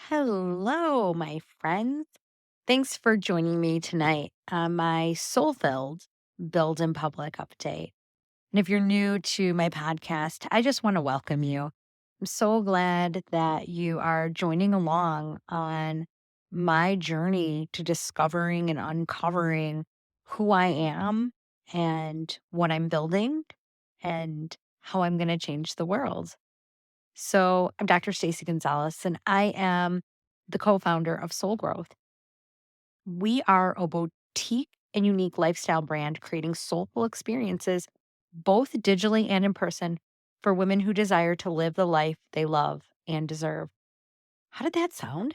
Hello, my friends. Thanks for joining me tonight on my soul filled Build in Public update. And if you're new to my podcast, I just want to welcome you. I'm so glad that you are joining along on my journey to discovering and uncovering who I am and what I'm building and how I'm going to change the world. So, I'm Dr. Stacey Gonzalez, and I am the co founder of Soul Growth. We are a boutique and unique lifestyle brand creating soulful experiences, both digitally and in person, for women who desire to live the life they love and deserve. How did that sound?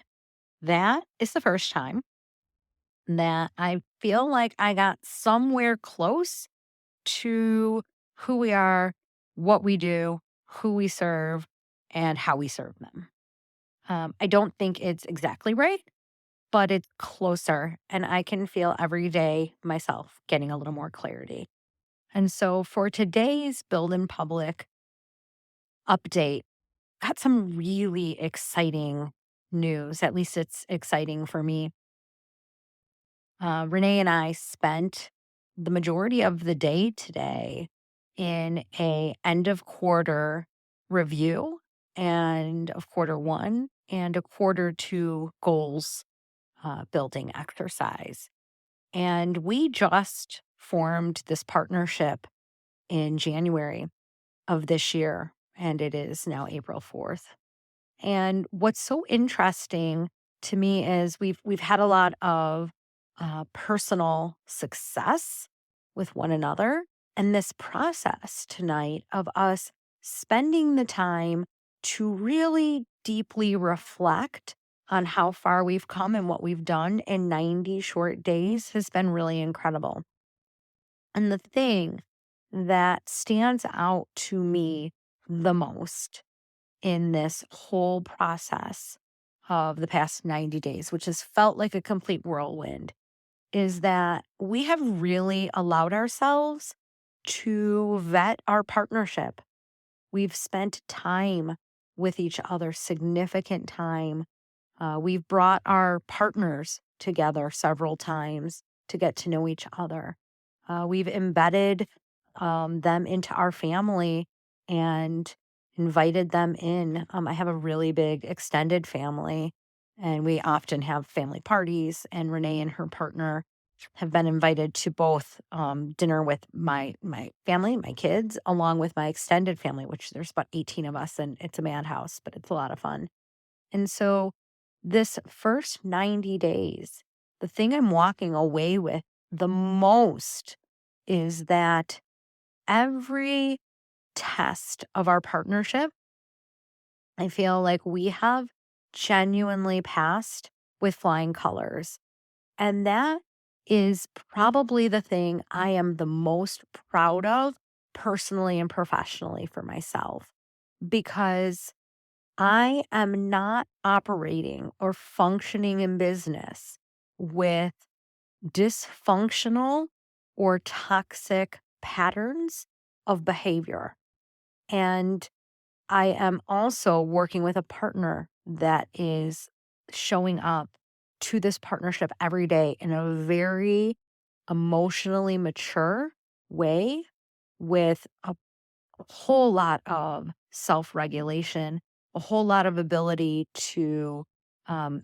That is the first time that I feel like I got somewhere close to who we are, what we do, who we serve, and how we serve them. I don't think it's exactly right, but it's closer. And I can feel every day myself getting a little more clarity. And so for today's Build in Public update, got some really exciting news. At least it's exciting for me. Renee and I spent the majority of the day today in a end of quarter review and of quarter one and a quarter two goals building exercise. And we just formed this partnership in January of this year, and it is now April 4th. And what's so interesting to me is we've had a lot of personal success with one another, and this process tonight of us spending the time to really deeply reflect on how far we've come and what we've done in 90 short days has been really incredible. And the thing that stands out to me the most in this whole process of the past 90 days, which has felt like a complete whirlwind, is that we have really allowed ourselves to vet our partnership. We've spent time with each other, significant time. We've brought our partners together several times to get to know each other. We've embedded them into our family and invited them in. I have a really big extended family, and we often have family parties. And Renee and her partner have been invited to both dinner with my family, my kids, along with my extended family, which there's about 18 of us, and it's a madhouse, but it's a lot of fun. And so, this first 90 days, the thing I'm walking away with the most is that every test of our partnership, I feel like we have genuinely passed with flying colors. And that is probably the thing I am the most proud of personally and professionally for myself because I am not operating or functioning in business with dysfunctional or toxic patterns of behavior. And I am also working with a partner that is showing up to this partnership every day in a very emotionally mature way with a whole lot of self regulation, a whole lot of ability to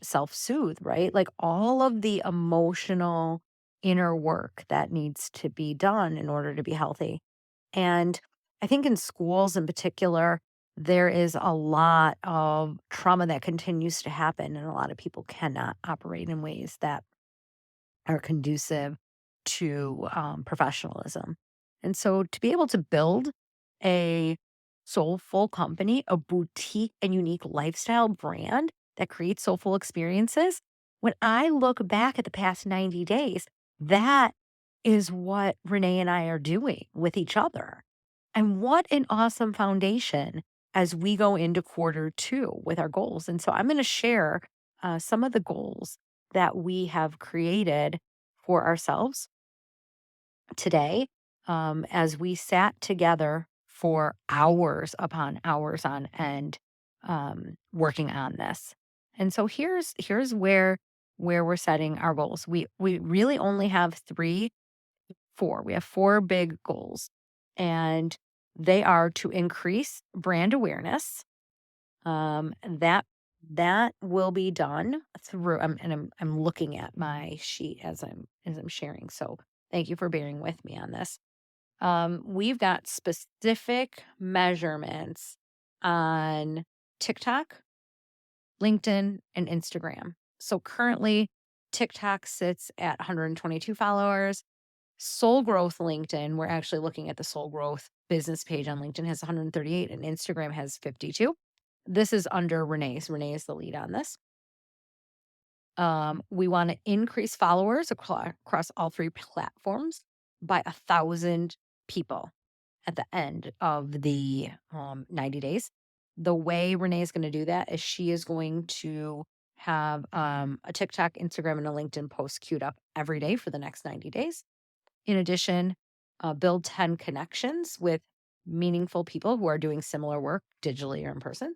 self soothe, right? Like all of the emotional inner work that needs to be done in order to be healthy. And I think in schools in particular, there is a lot of trauma that continues to happen, and a lot of people cannot operate in ways that are conducive to professionalism. And so to be able to build a soulful company, a boutique and unique lifestyle brand that creates soulful experiences, when I look back at the past 90 days, that is what Renee and I are doing with each other. And what an awesome foundation as we go into quarter two with our goals. And so I'm going to share some of the goals that we have created for ourselves today as we sat together for hours upon hours on end working on this. And so here's where we're setting our goals. We really only have 4. We have 4 big goals, and they are to increase brand awareness. That will be done through I'm looking at my sheet as I'm sharing. So thank you for bearing with me on this. We've got specific measurements on TikTok, LinkedIn, and Instagram. So currently, TikTok sits at 122 followers. Soul Growth LinkedIn, we're actually looking at the Soul Growth business page on LinkedIn, has 138 and Instagram has 52. This is under Renee's. Renee is the lead on this. We want to increase followers across all 3 platforms by 1,000 people at the end of the 90 days. The way Renee is going to do that is she is going to have a TikTok, Instagram, and a LinkedIn post queued up every day for the next 90 days. In addition, build 10 connections with meaningful people who are doing similar work digitally or in person.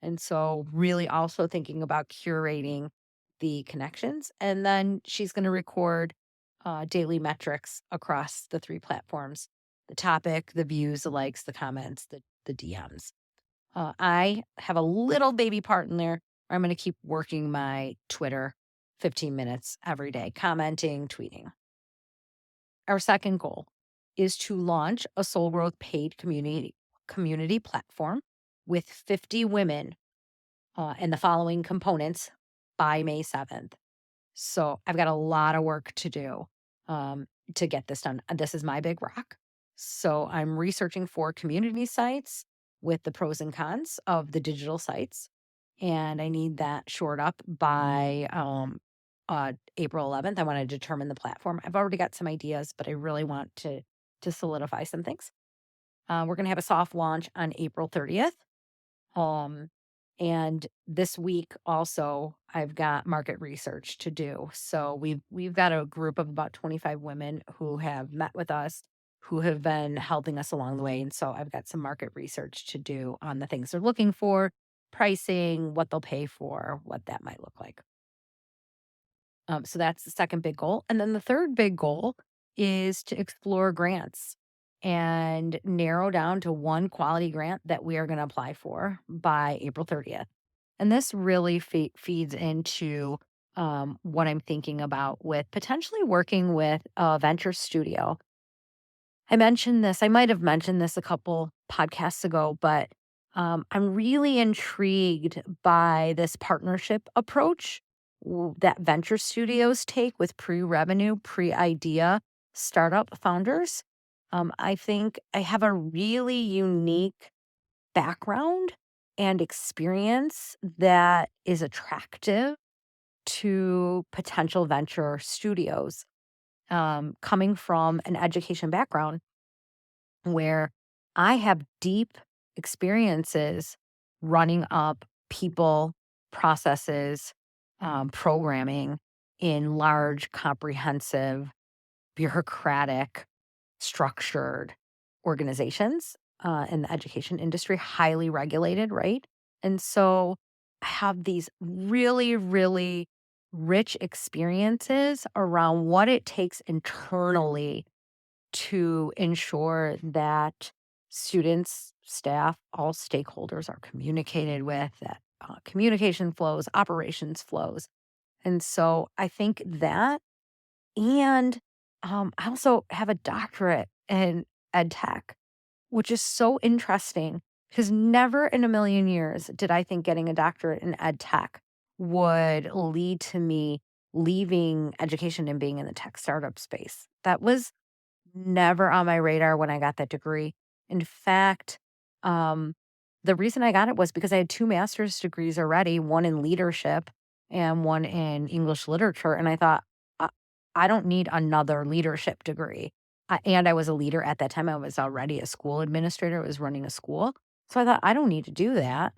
And so, really also thinking about curating the connections. And then she's going to record daily metrics across the 3 platforms: the topic, the views, the likes, the comments, the DMs. I have a little baby part in there where I'm going to keep working my Twitter 15 minutes every day, commenting, tweeting. Our second goal is to launch a Soul Growth paid community platform with 50 women and the following components by May 7th. So I've got a lot of work to do to get this done. This is my big rock. So I'm researching for community sites with the pros and cons of the digital sites. And I need that shored up by April 11th. I want to determine the platform. I've already got some ideas, but I really want to solidify some things. We're going to have a soft launch on April 30th. And this week also I've got market research to do. So we've got a group of about 25 women who have met with us, who have been helping us along the way. And so I've got some market research to do on the things they're looking for, pricing, what they'll pay for, what that might look like. So that's the second big goal. And then the third big goal is to explore grants and narrow down to one quality grant that we are going to apply for by April 30th. And this really feeds into what I'm thinking about with potentially working with a venture studio. I mentioned this, I might have mentioned this a couple podcasts ago, but I'm really intrigued by this partnership approach that venture studios take with pre revenue, pre idea startup founders. I think I have a really unique background and experience that is attractive to potential venture studios. Coming from an education background where I have deep experiences running up people, processes, programming in large, comprehensive, bureaucratic, structured organizations in the education industry, highly regulated, right? And so I have these really, really rich experiences around what it takes internally to ensure that students, staff, all stakeholders are communicated with, that communication flows, operations flows. And so I think that, and I also have a doctorate in ed tech, which is so interesting because never in a million years did I think getting a doctorate in ed tech would lead to me leaving education and being in the tech startup space. That was never on my radar when I got that degree. In fact, um, the reason I got it was because I had 2 master's degrees already, one in leadership and one in English literature. And I thought, I don't need another leadership degree. And I was a leader at that time. I was already a school administrator, I was running a school. So I thought, I don't need to do that.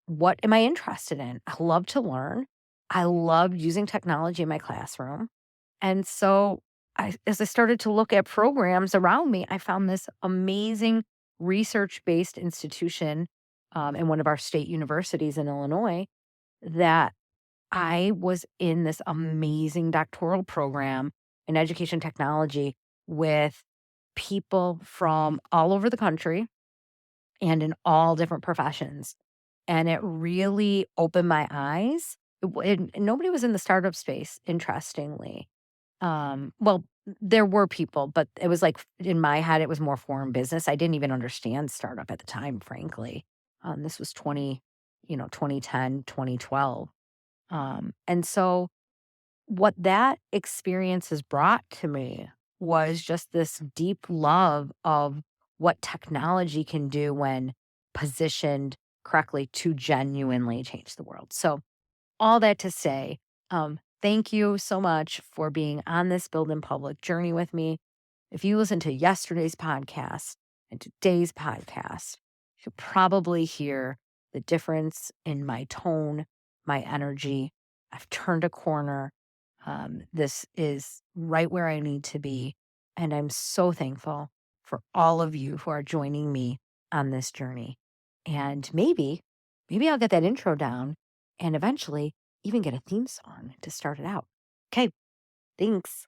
What am I interested in? I love to learn. I love using technology in my classroom. And so as I started to look at programs around me, I found this amazing research based institution in one of our state universities in Illinois that I was in this amazing doctoral program in education technology with people from all over the country and in all different professions. And it really opened my eyes. And nobody was in the startup space, interestingly. Well, there were people, but it was like in my head, it was more foreign business. I didn't even understand startup at the time, frankly. This was 2010, 2012. And so what that experience has brought to me was just this deep love of what technology can do when positioned correctly to genuinely change the world. So, all that to say, thank you so much for being on this Build in Public journey with me. If you listen to yesterday's podcast and today's podcast, you'll probably hear the difference in my tone, my energy. I've turned a corner. This is right where I need to be. And I'm so thankful for all of you who are joining me on this journey. And maybe I'll get that intro down and eventually even get a theme song to start it out. Okay, thanks.